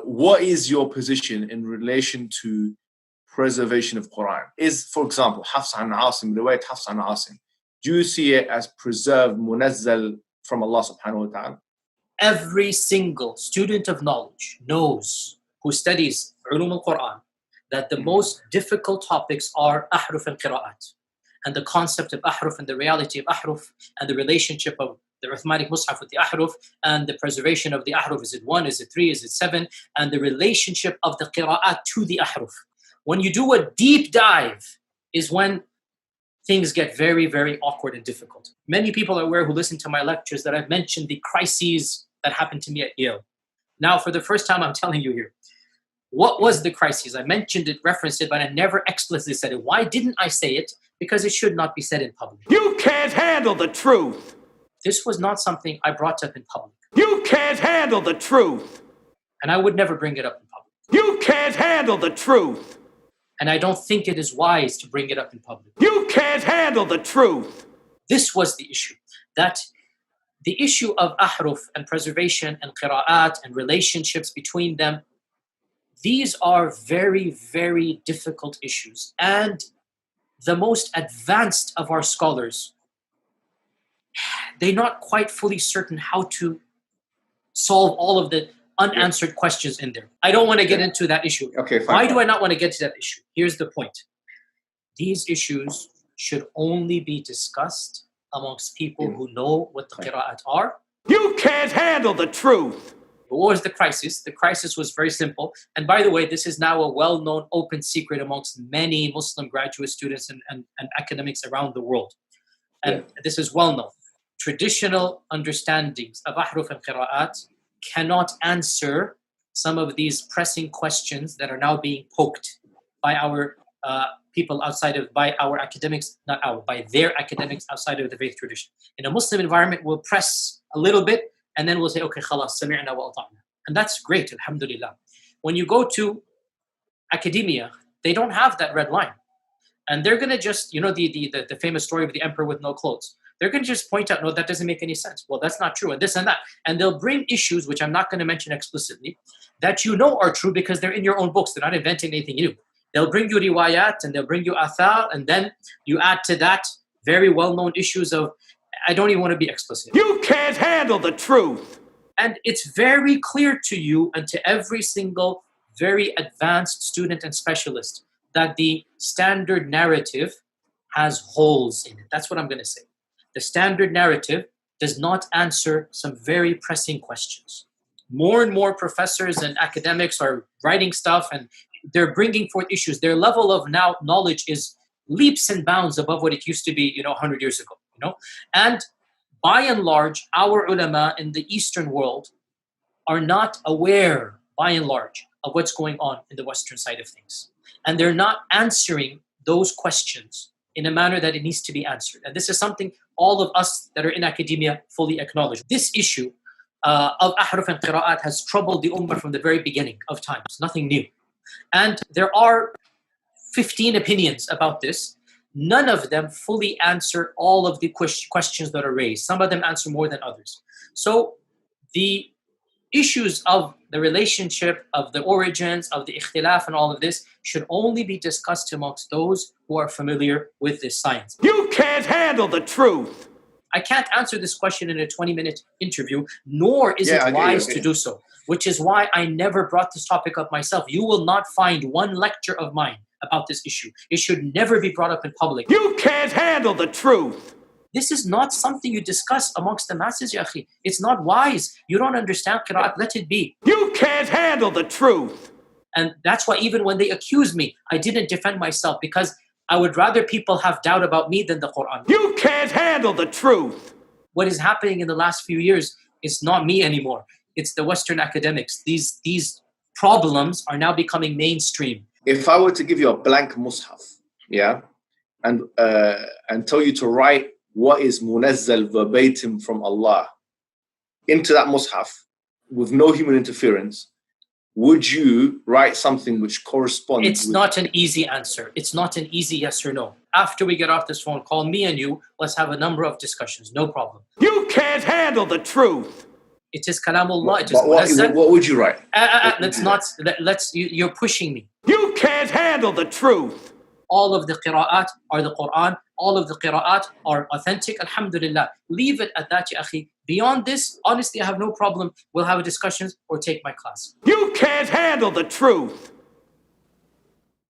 what is your position in relation to preservation of Quran? Is, for example, Hafs an Asim, riwayat Hafs an Asim, do you see it as preserved, munazzal from Allah subhanahu wa ta'ala? Every single student of knowledge knows, who studies ulum al-Quran, that the most difficult topics are Ahruf and Qiraat. And the concept of Ahruf and the reality of Ahruf and the relationship of the Uthmanic Mus'haf with the Ahruf and the preservation of the Ahruf. Is it 1? Is it 3? Is it 7? And the relationship of the Qiraat to the Ahruf. When you do a deep dive is when things get very, very awkward and difficult. Many people are aware who listen to my lectures that I've mentioned the crises that happened to me at Yale. Now, for the first time, I'm telling you here, what was the crisis? I mentioned it, referenced it, but I never explicitly said it. Why didn't I say it? Because it should not be said in public. You can't handle the truth. This was not something I brought up in public. You can't handle the truth. And I would never bring it up in public. You can't handle the truth. And I don't think it is wise to bring it up in public. You can't handle the truth. This was the issue. That the issue of Ahruf and preservation and Qiraat and relationships between them, these are very, very difficult issues. And the most advanced of our scholars, they're not quite fully certain how to solve all of the unanswered questions in there. I don't want to get into that issue. Okay, fine. Why do I not want to get to that issue? Here's the point. These issues should only be discussed amongst people who know what the Qiraat are. You can't handle the truth. What was the crisis? The crisis was very simple. And by the way, this is now a well-known open secret amongst many Muslim graduate students and academics around the world. And this is well-known. Traditional understandings of Ahruf and Qiraat cannot answer some of these pressing questions that are now being poked by our people outside of, by our academics, not our, by their academics outside of the faith tradition. In a Muslim environment, we'll press a little bit and then we'll say, okay, khalas, sami'na wa ata'na. And that's great, alhamdulillah. When you go to academia, they don't have that red line. And they're going to just, you know, the famous story of the emperor with no clothes. They're going to just point out, no, that doesn't make any sense. Well, that's not true, and this and that. And they'll bring issues, which I'm not going to mention explicitly, that you know are true because they're in your own books. They're not inventing anything new. They'll bring you riwayat, and they'll bring you athar, and then you add to that very well-known issues of, I don't even want to be explicit. You can't handle the truth. And it's very clear to you and to every single very advanced student and specialist that the standard narrative has holes in it. That's what I'm going to say. The standard narrative does not answer some very pressing questions. More and more professors and academics are writing stuff and they're bringing forth issues. Their level of now knowledge is leaps and bounds above what it used to be, 100 years ago, And by and large, our ulama in the Eastern world are not aware, by and large, of what's going on in the Western side of things. And they're not answering those questions in a manner that it needs to be answered. And this is something all of us that are in academia fully acknowledge. This issue of Ahruf and Qiraat has troubled the Ummah from the very beginning of times, nothing new. And there are 15 opinions about this. None of them fully answer all of the questions that are raised. Some of them answer more than others. So the issues of the relationship, of the origins, of the ikhtilaf and all of this should only be discussed amongst those who are familiar with this science. You can't handle the truth. I can't answer this question in a 20-minute interview, nor is it wise to do so, which is why I never brought this topic up myself. You will not find one lecture of mine about this issue. It should never be brought up in public. You can't handle the truth. This is not something you discuss amongst the masses, ya akhi. It's not wise. You don't understand Qiraat, let it be. You can't handle the truth. And that's why even when they accuse me, I didn't defend myself because I would rather people have doubt about me than the Quran. You can't handle the truth. What is happening in the last few years is not me anymore. It's the Western academics. These problems are now becoming mainstream. If I were to give you a blank mushaf, and tell you to write what is munazzal verbatim from Allah into that mushaf with no human interference, would you write something which corresponds? It's not an easy answer. It's not an easy yes or no. After we get off this phone call, me and you, let's have a number of discussions. No problem. You can't handle the truth. It is kalamullah. It is But munazzal. what would you write? You're pushing me. You can't handle the truth. All of the qira'at are the Quran. All of the qira'at are authentic. Alhamdulillah. Leave it at that, ya akhi. Beyond this, honestly, I have no problem. We'll have a discussion or take my class. You can't handle the truth.